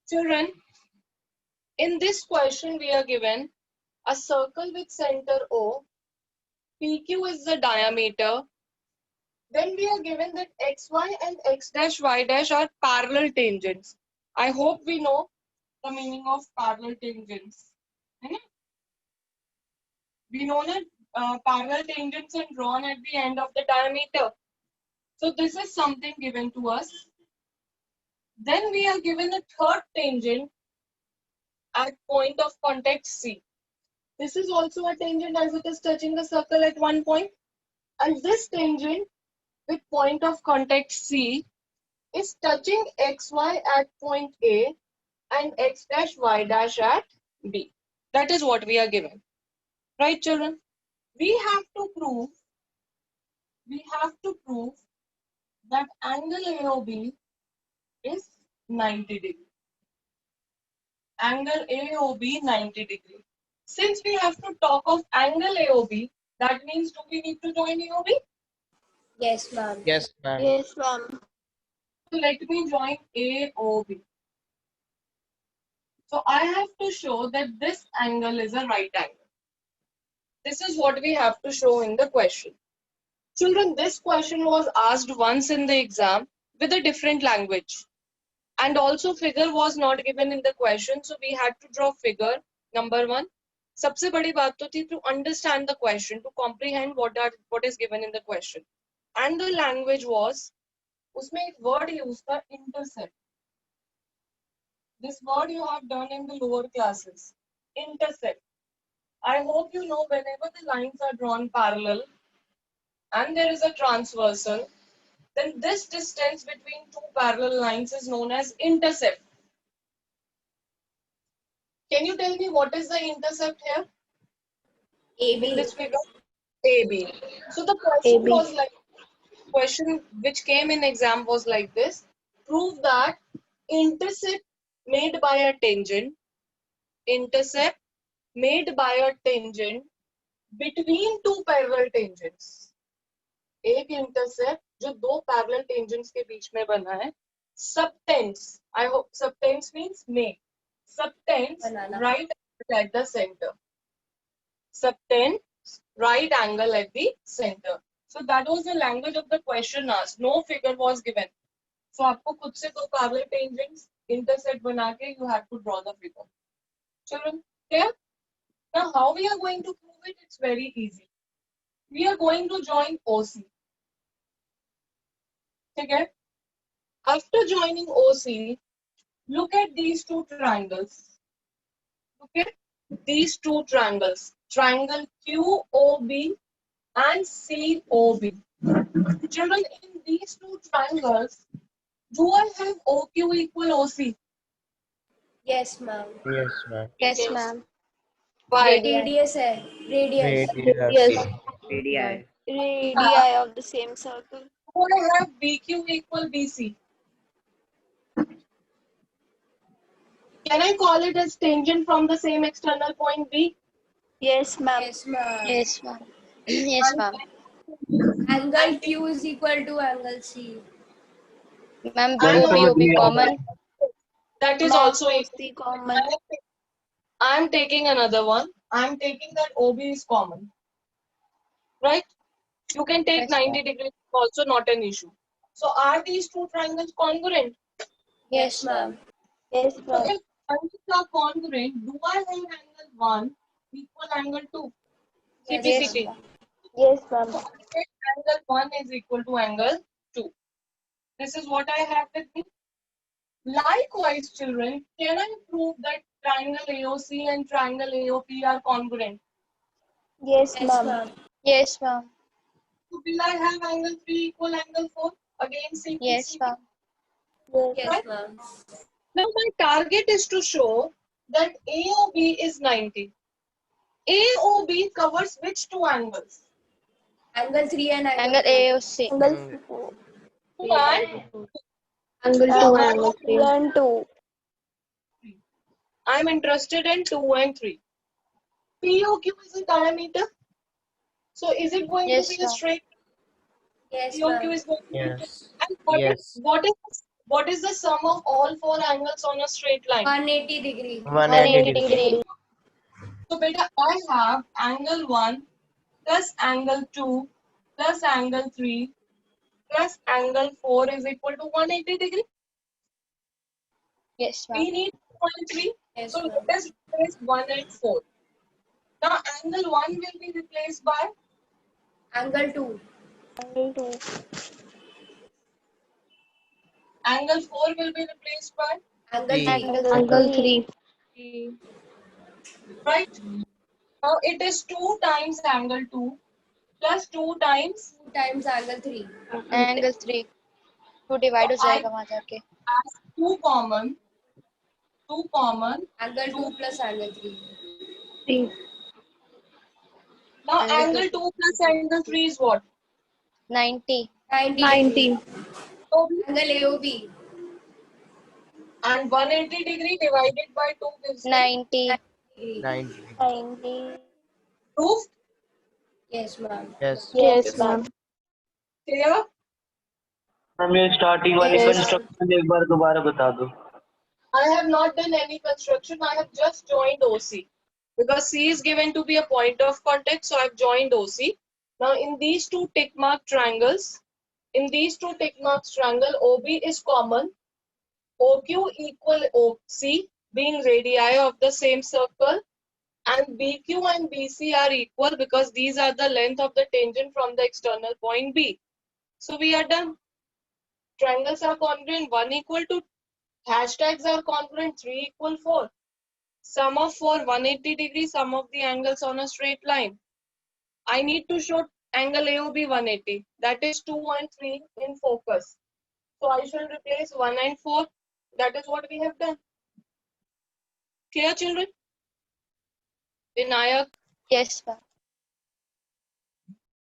Children, in this question we are given a circle with center O, PQ is the diameter. Then we are given that XY and X dash Y dash are parallel tangents. I hope we know the meaning of parallel tangents. We know that parallel tangents are drawn at the end of the diameter. So this is something given to us. Then we are given a third tangent at point of contact C. This is also a tangent as it is touching the circle at one point. And this tangent with point of contact C is touching XY at point A and X dash Y dash at B. That is what we are given. Right, children? We have to prove that angle AOB is 90 degree. Angle AOB 90 degree. Since we have to talk of angle AOB, that means do we need to join AOB? Yes, ma'am. Yes, ma'am. Yes, ma'am. So let me join AOB. So I have to show that this angle is a right angle. This is what we have to show in the question. Children, this question was asked once in the exam with a different language. And also figure was not given in the question. So we had to draw figure. Number one. सबसे बड़ी बात तो थी to understand the question, to comprehend what is given in the question. And the language was, उसमें एक word use था intercept. This word you have done in the lower classes. Intercept. I hope you know whenever the lines are drawn parallel and there is a transversal, then this distance between two parallel lines is known as intercept. Can you tell me what is the intercept here? AB. In this figure? AB. So the question AB. was like, question which came in exam was like this. Prove that intercept made by a tangent between two parallel tangents. एक intercept जो दो parallel tangents के बीच में बना है, subtends. I hope subtends means make. Subtends right angle at the center. Subtends right angle at the center. So that was the language of the question asked. No figure was given. So आपको खुद से दो parallel tangents intercept बना के you have to draw the figure. Children, clear? Now how we are going to prove it? It's very easy. We are going to join OC. Okay? After joining OC, look at these two triangles. Okay? These two triangles. Triangle QOB and COB. Children, in these two triangles, do I have OQ equal OC? Yes, ma'am. Yes, ma'am. Yes, ma'am. Why? Radius है. Radius. Yes. Radii. Radii of the same circle. Do I have BQ equal BC? Can I call it as tangent from the same external point B? Yes, ma'am. Yes, ma'am. Yes, ma'am. Yes, ma'am. Angle Q is equal to angle C. Ma'am, And OB common. that is Ma'am, also OC common. I am taking another one. I am taking that OB is common. Right? You can take Yes, 90 ma'am. degrees, also not an issue. So are these two triangles congruent? Yes, ma'am. Yes, So ma'am. if triangles are congruent, do I have angle 1 equal angle 2? Yes, CPCT. ma'am. Yes, ma'am. Angle 1 is equal to angle 2. This is what I have with me. Likewise, children, can I prove that triangle AOC and triangle AOP are congruent? Yes, Yes, ma'am. ma'am. Yes, ma'am. So will I have angle 3 equal angle 4? Again, CPCT. Yes, ma'am. Yes. Yes, ma'am. Now my target is to show that AOB is 90. AOB covers which two angles? Angle 3 and Angle angle AOC. Angle 2 and Angle 2 Angle 3 and 2. I'm interested in 2 and 3. POQ is a diameter. So is it going Yes, to be a ma'am. straight? Yes, POQ ma'am. is going to be. Yes. And what Yes. is What is the sum of all four angles on a straight line? 180 degree. 180 degree. 180 degree. So beta, I have angle 1 plus angle 2 plus angle 3 plus angle 4 is equal to 180 degree. Yes, ma'am. We need 2.3. Yes, So ma'am. let us replace 1 and 4. Now angle 1 will be replaced by Angle 2. Angle 2. angle 4 will be replaced by, Angle 3. Angle 3. right? Now it is 2 times angle 2 plus 2 times. 2 times angle 3. Angle 3. 2 divide हो So I जाएगा वहाँ जाके. have 2 common. Angle 2 plus angle 3. 3. Now Angle angle 2 plus angle 3 is what? 90. 90 degree. So Angle AOB. and 180 degree divided by 2 gives me 90. Degree. 90 degree. 90. proof. Yes, ma'am. Yes. Yes, ma'am. Clear? Ma'am ये starting वाली Yes. Construction एक बार दोबारा बता दो. I have not done any construction. I have just joined OC because C is given to be a point of contact. So I've joined OC. Now in these two tick mark triangles, OB is common. OQ equal OC being radii of the same circle, and BQ and BC are equal because these are the length of the tangent from the external point B. So we are done. Triangles are congruent. 1 equal to hashtags are congruent. 3 equal 4. Sum of 4 180 degrees. Sum of the angles on a straight line. I need to show angle AOB 180. That is 2 and 3 in focus. So I shall replace 1 and 4. That is what we have done. Clear, children? Vinayak, Yes, ma'am.